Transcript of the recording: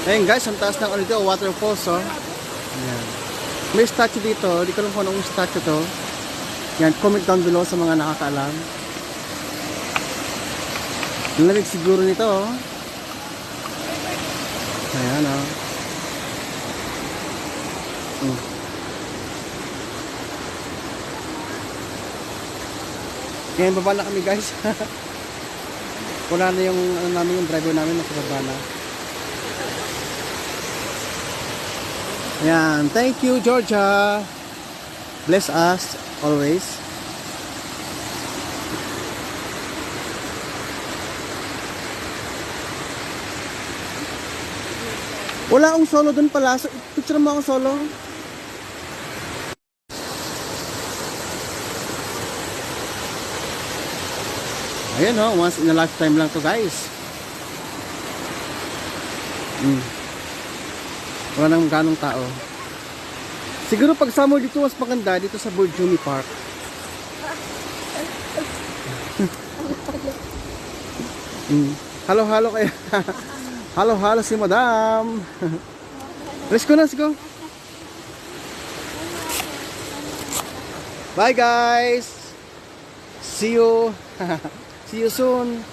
Ayun guys, ang taas ng ano dito, waterfalls, oh. Ayan. May statue dito, di ko alam kung anong statue to. Yan, comment down below sa mga nakakaalam. Ang lamig siguro nito, oh. Ayan, oh. Ngayon, baba na kami guys. Wala na yung, ano namin, yung driver namin, nakababa na. Ayan, thank you Georgia. Bless us always. Wala akong solo dun pala. So, picture mo akong solo. Ayan o, once in a lifetime lang to guys. Wala nang ganong tao. Siguro pag summer dito mas maganda dito sa Burjuni Park. Halo-halo kayo. Halo-halo si Madam. Let's go na, let's go. Bye guys. See you. See you soon.